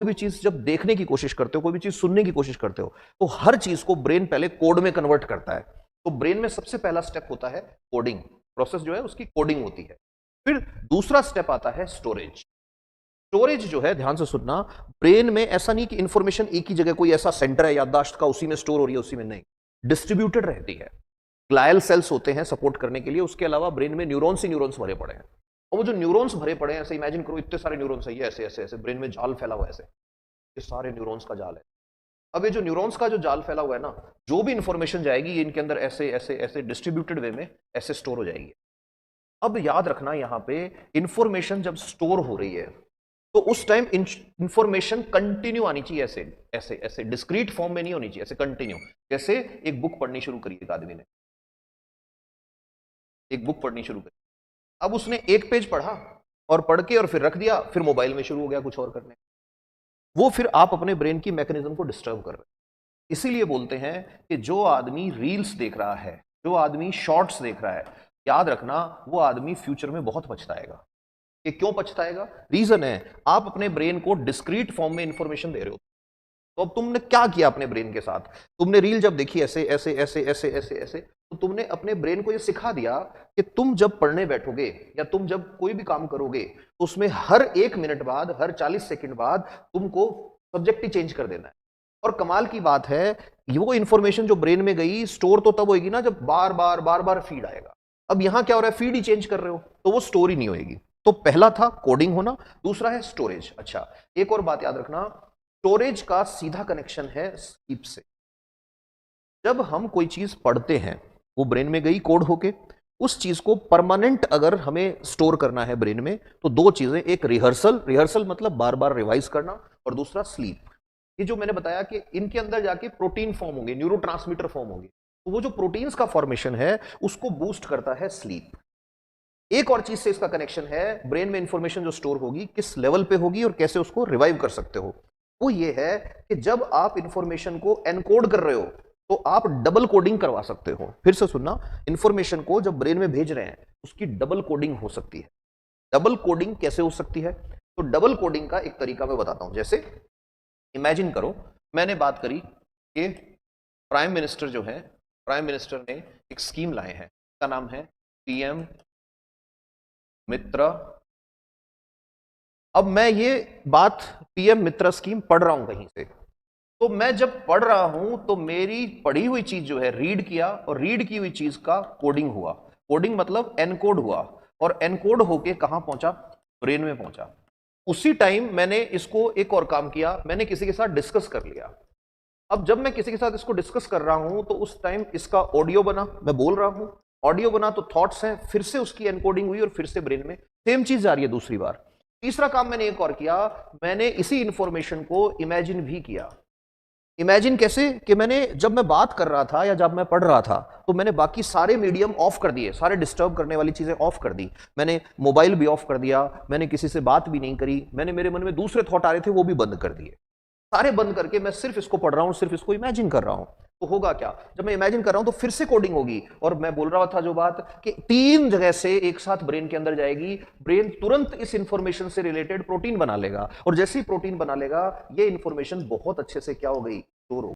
कोई भी चीज जब देखने की कोशिश करते हो, कोई भी चीज सुनने की कोशिश करते हो, तो हर चीज को ब्रेन पहले कोड में कन्वर्ट करता है। तो ब्रेन में सबसे पहला स्टेप होता है कोडिंग प्रोसेस, जो है उसकी कोडिंग होती है। फिर दूसरा स्टेप आता है स्टोरेज। स्टोरेज जो है, ध्यान से सुनना, ब्रेन में ऐसा नहीं कि इंफॉर्मेशन एक ही जगह कोई ऐसा सेंटर है याददाश्त का उसी में स्टोर हो रही है, उसी में नहीं, डिस्ट्रीब्यूटेड रहती है। ग्लायल सेल्स होते हैं सपोर्ट करने के लिए, उसके अलावा ब्रेन में न्यूरॉन्स ही न्यूरॉन्स भरे पड़े हैं। और वो जो न्यूरॉन्स भरे पड़े हैं, ऐसे इमेजिन करो इतने सारे न्यूरॉन्स है, ये ऐसे ऐसे ऐसे ब्रेन में जाल फैला हुआ है, ऐसे ये सारे न्यूरॉन्स का जाल है। अब ये जो न्यूरॉन्स का जो जाल फैला हुआ है ना, जो भी इंफॉर्मेशन जाएगी ये इनके अंदर ऐसे ऐसे ऐसे डिस्ट्रीब्यूटेड वे में ऐसे स्टोर हो जाएगी। अब याद रखना, यहां पे इंफॉर्मेशन जब स्टोर हो रही है तो उस टाइम इंफॉर्मेशन कंटिन्यू आनी चाहिए, ऐसे ऐसे ऐसे डिस्क्रीट फॉर्म में नहीं होनी चाहिए, ऐसे कंटिन्यू। जैसे एक बुक पढ़नी शुरू करी, एक आदमी ने एक बुक पढ़नी शुरू करी, अब उसने एक पेज पढ़ा और पढ़ के और फिर रख दिया, फिर मोबाइल में शुरू हो गया कुछ और करने। वो फिर आप अपने ब्रेन की मैकेनिज्म को डिस्टर्ब कर रहे हैं। इसीलिए बोलते हैं कि जो आदमी रील्स देख रहा है, जो आदमी शॉर्ट्स देख रहा है, याद रखना वो आदमी फ्यूचर में बहुत पछताएगा। कि क्यों पछताएगा? रीजन है, आप अपने ब्रेन को डिस्क्रीट फॉर्म में इंफॉर्मेशन दे रहे हो। तो अब तुमने क्या किया अपने ब्रेन के साथ? तुमने रील जब देखी ऐसे ऐसे ऐसे ऐसे ऐसे ऐसे, तो तुमने अपने ब्रेन को यह सिखा दिया कि तुम जब पढ़ने बैठोगे या तुम जब कोई भी काम करोगे, उसमें हर 1 मिनट बाद, हर 40 सेकंड बाद तुमको सब्जेक्ट ही चेंज कर देना है। और कमाल की बात है, वो इंफॉर्मेशन जो ब्रेन में गई स्टोर तो तब होगी ना जब बार बार बार बार फीड आएगा। अब यहां क्या हो रहा है, फीड ही चेंज कर रहे हो तो वो स्टोर ही नहीं होगी। तो पहला था कोडिंग होना, दूसरा है स्टोरेज। अच्छा, एक और बात याद रखना, स्टोरेज का सीधा कनेक्शन है स्लीप से। जब हम कोई चीज पढ़ते हैं, वो ब्रेन में गई कोड होके, उस चीज को परमानेंट अगर हमें स्टोर करना है ब्रेन में, तो दो चीजें, एक रिहर्सल, रिहर्सल मतलब बार बार रिवाइज करना, और दूसरा स्लीप। ये जो मैंने बताया कि इनके अंदर जाके प्रोटीन फॉर्म होंगे, न्यूरोट्रांसमीटर फॉर्म होंगे, तो वो जो प्रोटीन्स का फॉर्मेशन है उसको बूस्ट करता है स्लीप। एक और चीज से इसका कनेक्शन है, ब्रेन में इंफॉर्मेशन जो स्टोर होगी किस लेवल पे होगी और कैसे उसको रिवाइव कर सकते हो। वो ये है कि जब आप इंफॉर्मेशन को एनकोड कर रहे हो तो आप डबल कोडिंग करवा सकते हो। फिर से सुनना, इंफॉर्मेशन को जब ब्रेन में भेज रहे हैं उसकी डबल कोडिंग हो सकती है। डबल कोडिंग कैसे हो सकती है? तो डबल कोडिंग का एक तरीका मैं बताता हूं। जैसे इमेजिन करो, मैंने बात करी कि प्राइम मिनिस्टर जो है, प्राइम मिनिस्टर ने एक स्कीम लाए हैं, उसका नाम है पीएम मित्र। अब मैं ये बात पीएम मित्र स्कीम पढ़ रहा हूं कहीं से, तो मैं जब पढ़ रहा हूं तो मेरी पढ़ी हुई चीज जो है रीड किया, और रीड की हुई चीज का कोडिंग हुआ। कोडिंग मतलब एनकोड हुआ, और एनकोड होके कहां पहुंचा? ब्रेन में पहुंचा। उसी टाइम मैंने इसको एक और काम किया, मैंने किसी के साथ डिस्कस कर लिया। अब जब मैं किसी के साथ इसको डिस्कस कर रहा हूं तो उस टाइम इसका ऑडियो बना, मैं बोल रहा हूं, ऑडियो बना तो थॉट्स हैं, फिर से उसकी एनकोडिंग हुई और फिर से ब्रेन में सेम चीज जा रही है दूसरी बार। तीसरा काम मैंने एक और किया, मैंने इसी इंफॉर्मेशन को इमेजिन भी किया। इमेजिन कैसे? कि मैंने जब मैं बात कर रहा था या जब मैं पढ़ रहा था तो मैंने बाकी सारे मीडियम ऑफ कर दिए, सारे डिस्टर्ब करने वाली चीजें ऑफ कर दी। मैंने मोबाइल भी ऑफ कर दिया, मैंने किसी से बात भी नहीं करी, मैंने मेरे मन में दूसरे थॉट आ रहे थे वो भी बंद कर दिए। सारे बंद करके मैं सिर्फ इसको पढ़ रहा हूं, सिर्फ इसको इमेजिन कर रहा हूं। तो होगा क्या, जब मैं इमेजिन कर रहा हूं तो फिर से कोडिंग होगी, और मैं बोल रहा था जो बात कि 3 जगह से एक साथ ब्रेन के अंदर जाएगी। ब्रेन तुरंत इस इंफॉर्मेशन से रिलेटेड प्रोटीन बना लेगा, और जैसे ही प्रोटीन बना लेगा ये इंफॉर्मेशन बहुत अच्छे से क्या हो गई, स्टोर हो